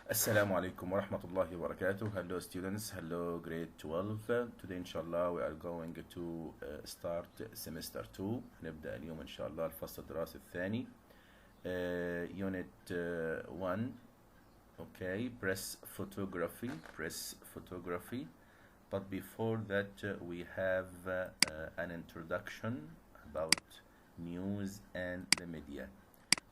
Assalamu alaikum wa rahmatullahi wa barakatuh. Hello students, hello grade 12. Today inshallah we are going to start semester 2. نبدأ اليوم إن شاء الله الفصل الدراسي الثاني. Unit 1. Okay, press photography. But before that we have an introduction about news and the media.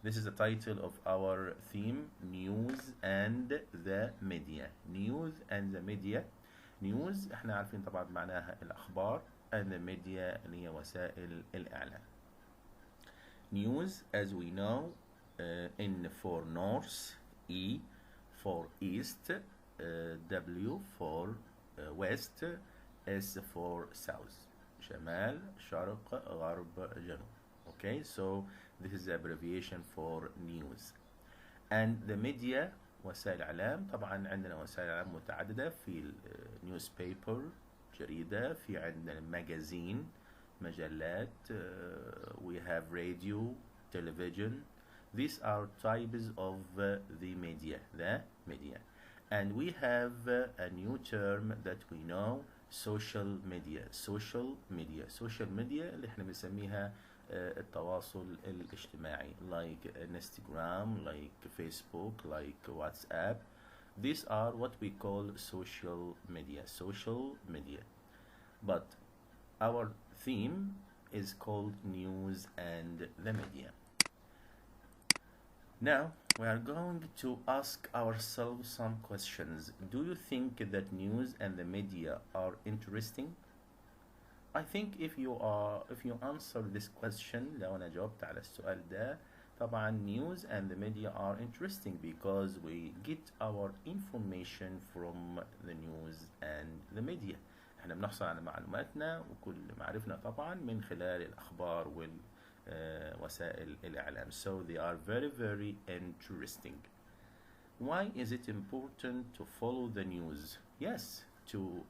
This is the title of our theme, News and the Media. News and the Media. News احنا عارفين طبعا معناها الأخبار and the media اللي هي وسائل الإعلام. News, as we know, N for North, E for East, W for West, S for South. شمال، شرق، غرب، جنوب. Okay, so this is the abbreviation for news. And the media وسائل الإعلام، طبعا عندنا وسائل إعلام متعددة في newspaper جريدة، في عندنا magazine مجلات, we have radio, television. These are types of the media, And we have a new term that we know, social media. Social media اللي احنا بنسميها التواصل الاجتماعي, like Instagram, like Facebook, like WhatsApp. These are what we call social media. But our theme is called news and the media. Now we are going to ask ourselves some questions. Do you think that news and the media are interesting? I think if you answer this question, لو أنا جاوبت على السؤال ده, طبعا news and the media are interesting because we get our information from the news and the media. احنا بنحصل على معلوماتنا وكل معرفنا طبعا من خلال الأخبار وسائل الإعلام. So they are very, very interesting. Why is it important to follow the news? Yes, to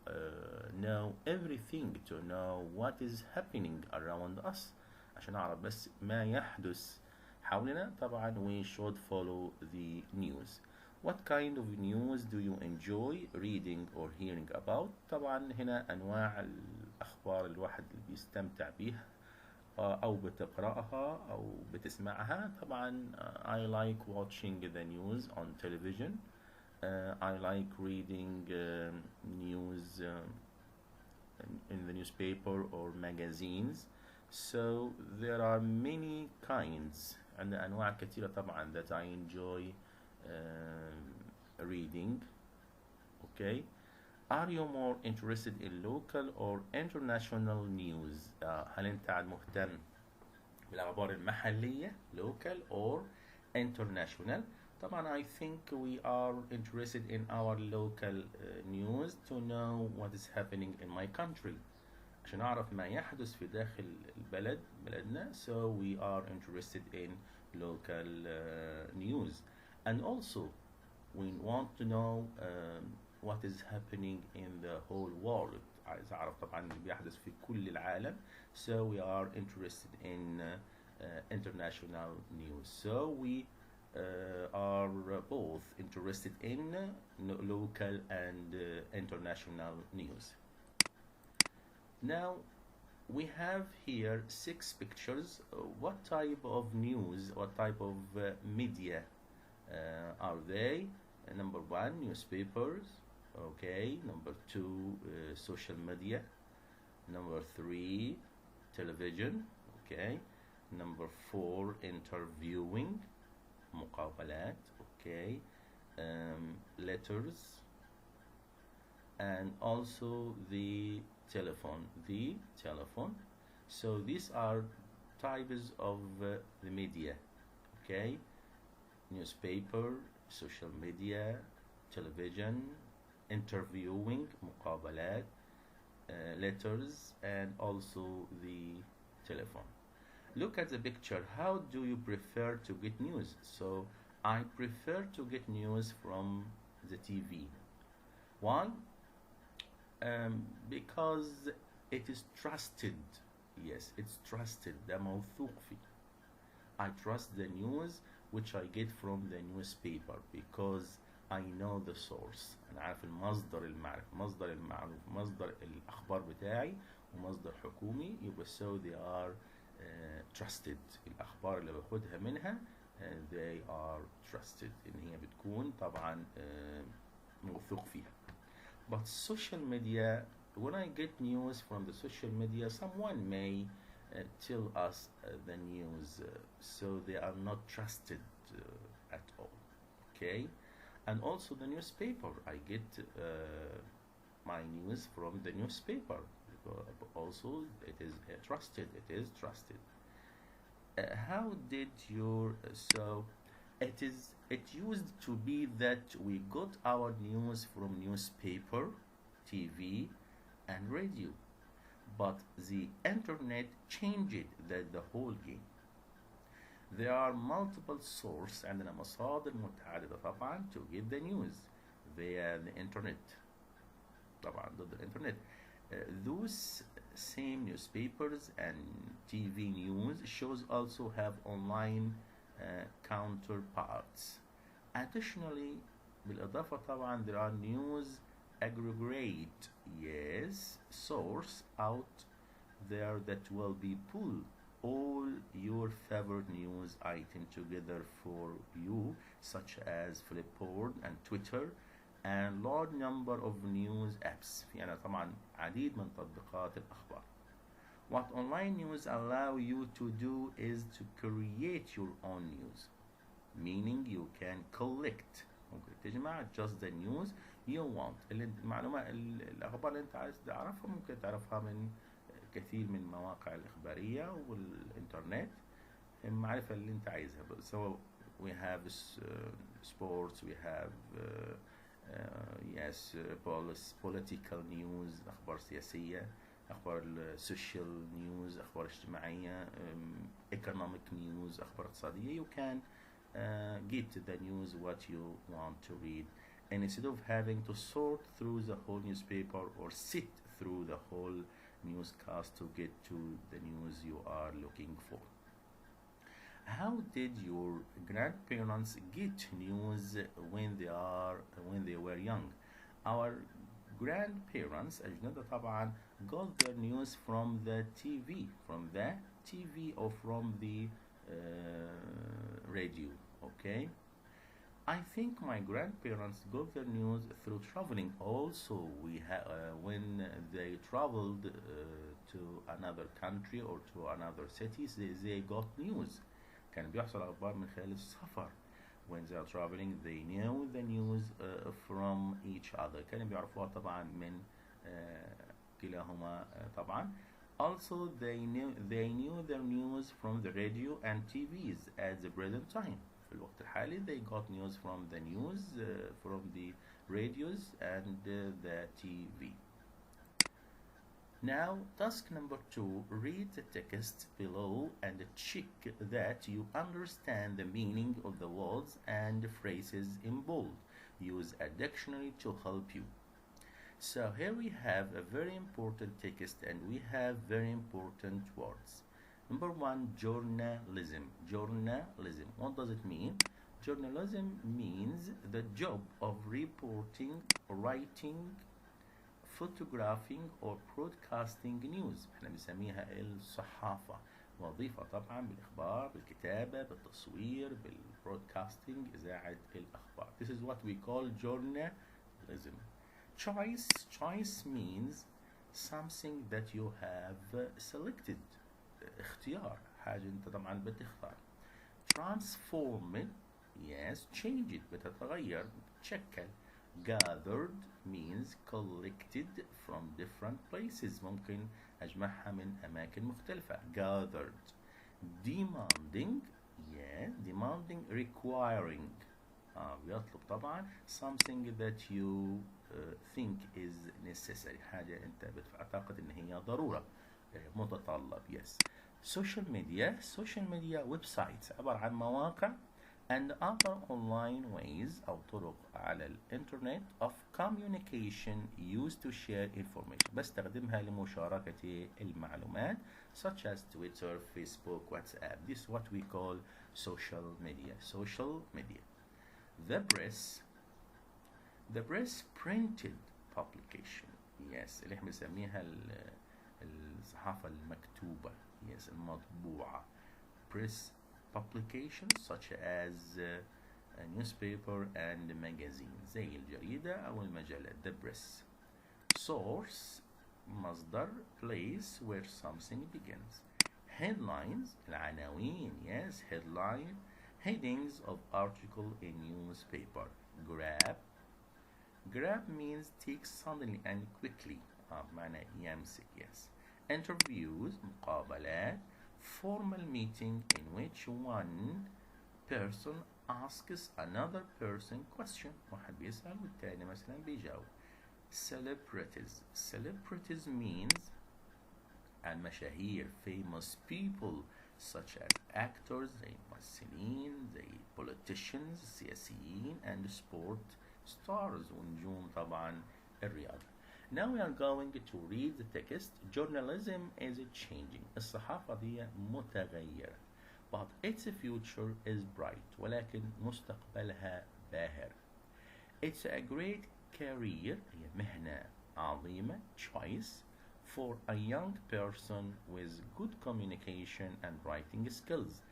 know everything, to know what is happening around us. عشان أعرف بس ما يحدث حولنا, طبعا we should follow the news. What kind of news do you enjoy reading or hearing about? طبعا هنا أنواع الأخبار الواحد اللي بيستمتع بيها أو بتقرأها أو بتسمعها. طبعا I like watching the news on television. I like reading news in the newspaper or magazines. So there are many kinds, عندنا أنواع كثيرة طبعا that I enjoy reading. Okay. Are you more interested in local or international news? هل أنت مهتم بالأخبار المحلية local or international? طبعا I think we are interested in our local news to know what is happening in my country, عشان أعرف ما يحدث في داخل بلدنا. So we are interested in local news, and also we want to know what is happening in the whole world. عايز أعرف طبعا اللي بيحدث في كل العالم. So we are interested in international news. So we are both interested in local and international news. Now we have here 6 pictures. What type of news, what type of media are they? Number 1, newspapers. Okay. Number 2, social media. Number 3, television. Okay. Number 4, interviewing, مقابلات. Okay. Letters, and also the telephone. So these are types of the media. Okay. Newspaper, social media, television, interviewing, مقابلات, letters, and also the telephone. Look at the picture. How do you prefer to get news? So I prefer to get news from the TV. Why? Because it is trusted. Yes, it's trusted. ده موثوق فيه. I trust the news which I get from the newspaper because I know the source. أنا عارف المصدر المعرفة، مصدر المعلومة، مصدر الأخبار بتاعي ومصدر حكومي، يبقى so they are trusted. الأخبار اللي باخدها منها they are trusted، إن هي بتكون طبعا موثوق فيها. But social media, when I get news from the social media, someone may tell us the news, so they are not trusted at all. Okay, and also the newspaper. I get my news from the newspaper. Also, it is trusted. It is trusted. How did your so? It used to be that we got our news from newspaper, TV, and radio, but the internet changed the whole game. There are multiple sources عندنا مصادر متعددة طبعا to get the news via the internet. طبعا ضد الانترنت. Those same newspapers and TV news shows also have online counterparts. Additionally, بالإضافة طبعا there are news aggregate, yes, source out there that will be pull all your favorite news item together for you, such as Flipboard and Twitter and large number of news apps. في أنا طبعا عديد من تطبيقات الأخبار. What online news allow you to do is to create your own news, meaning you can collect ممكن تجمع just the news you want. المعلومات الأخبار اللي أنت عايز تعرفها ممكن تعرفها من كثير من المواقع الإخبارية والإنترنت، المعرفة اللي أنت عايزها. So we have sports, we have yes political news، أخبار سياسية، أخبار social news، أخبار اجتماعية، economic news، أخبار اقتصادية. You can get the news what you want to read, and instead of having to sort through the whole newspaper or sit through the whole newscast to get to the news you are looking for. How did your grandparents get news when they were young? Our grandparents أجدادنا طبعا got their news from the TV or from the radio. Okay, I think my grandparents got their news through traveling. Also, when they traveled to another country or to another cities, they got news. كان بيحصل أخبار من خلال السفر. When they are traveling, they knew the news from each other. كانوا بيعرفوها طبعا من كلاهما طبعا. Also, they knew their news from the radio and TVs at the present time. في الوقت الحالي they got news from the news from the radios and the TV. Now, task number 2, read the text below and check that you understand the meaning of the words and phrases in bold. Use a dictionary to help you. So here we have a very important text and we have very important words. Number 1, journalism. Journalism. What does it mean? Journalism means the job of reporting, writing, photographing or broadcasting news. احنا بنسميها الصحافة. وظيفة طبعا بالإخبار، بالكتابة، بالتصوير، بالبرودكاستنج، إذاعة الأخبار. This is what we call journalism. Choice means something that you have selected. اختيار، حاجة أنت طبعا بتختار. Transform, yes, change it، بتتغير، بتتشكل. Gathered means collected from different places. ممكن أجمعها من أماكن مختلفة. Gathered. Demanding, yeah, demanding, requiring. بيطلب طبعا something that you think is necessary. حاجة أنت بتعتقد إن هي ضرورة، متطلب. Yes. Social media websites عبارة عن مواقع and other online ways أو طرق على الإنترنت of communication used to share information. بستخدمها لمشاركة المعلومات such as Twitter, Facebook, WhatsApp. This is what we call social media. The press The press printed publication. Yes, اللي احنا بنسميها الصحافة المكتوبة. Yes, المطبوعة. Press publications such as a newspaper and magazine زي الجريدة أو المجلة. The press. Source مصدر place where something begins. Headlines العناوين. Yes, headline. Headings of article in newspaper. Grab means take suddenly and quickly. بمعنى يمسك. Yes. Interviews مقابلات. Formal meeting in which one person asks another person question. واحد بيسأل والتاني مثلا بيجاوب. Celebrities means المشاهير famous people such as actors زي ممثلين زي politicians سياسيين and sport stars ونجوم طبعا الرياضة. Now we are going to read the text. Journalism is changing. الصحافة دي متغيرة. But its future is bright. ولكن مستقبلها باهر. It's a great career. هي مهنة عظيمة. Choice for a young person with good communication and writing skills.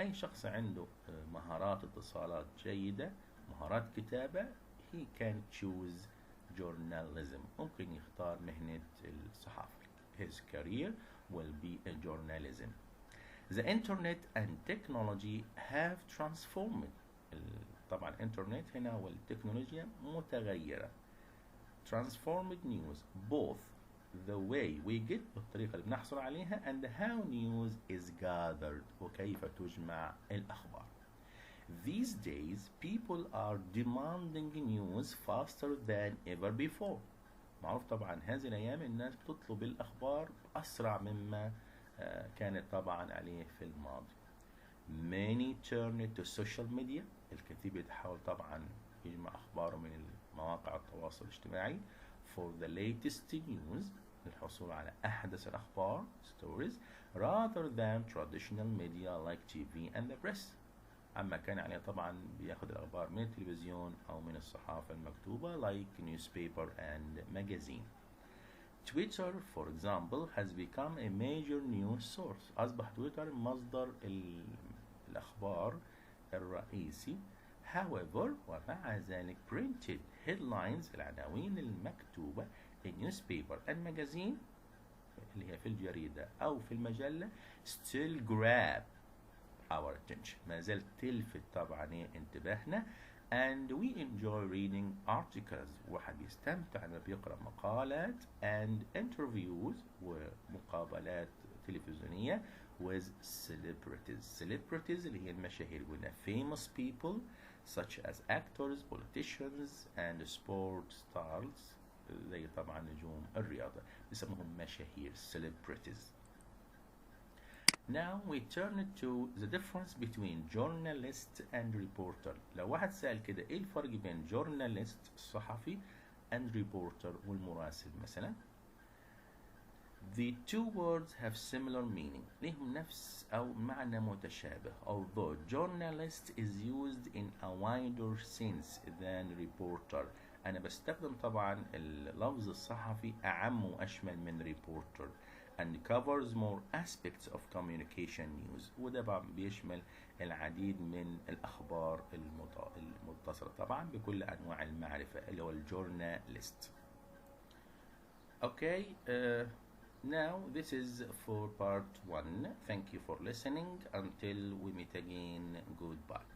أي شخص عنده مهارات اتصالات جيدة، مهارات كتابة, he can choose journalism. ممكن يختار مهنة الصحافة. His career will be a journalism. The internet and technology have transformed. طبعا الانترنت هنا والتكنولوجيا متغيرة. Transformed news, both the way we get بالطريقة اللي بنحصل عليها and how news is gathered وكيف تجمع الأخبار. These days people are demanding news faster than ever before. معروف طبعا هذه الأيام الناس بتطلب الأخبار أسرع مما كانت طبعا عليه في الماضي. Many turn to social media. الكثير بيتحاول طبعا يجمع أخباره من مواقع التواصل الاجتماعي for the latest news للحصول على أحدث الأخبار stories rather than traditional media like TV and the press. أما كان عليه طبعا بياخد الأخبار من التلفزيون أو من الصحافة المكتوبة like newspaper and magazine. Twitter, for example, has become a major news source. أصبح تويتر مصدر الأخبار الرئيسي. However, ومع ذلك printed headlines العناوين المكتوبة in newspaper and magazine اللي هي في الجريدة أو في المجلة still grab our attention. ما زالت تلفت طبعا انتباهنا and we enjoy reading articles. واحد يستمتع لما بيقرأ مقالات and interviews ومقابلات تلفزيونية with celebrities اللي هي المشاهير. قلنا famous people such as actors, politicians and sport stars زي طبعا نجوم الرياضة بيسموهم مشاهير celebrities. Now we turn to the difference between journalist and reporter. لو واحد سأل كده ايه الفرق بين journalist صحفي and reporter والمراسل مثلا. The two words have similar meaning. لهم نفس أو معنى متشابه. Although journalist is used in a wider sense than reporter. أنا بستخدم طبعا اللفظ الصحفي أعم وأشمل من reporter and covers more aspects of communication news. وده بيشمل العديد من الأخبار المتصلة طبعا بكل أنواع المعرفة اللي هو الجورناليست. Okay. Now this is for part 1. Thank you for listening. Until we meet again, goodbye.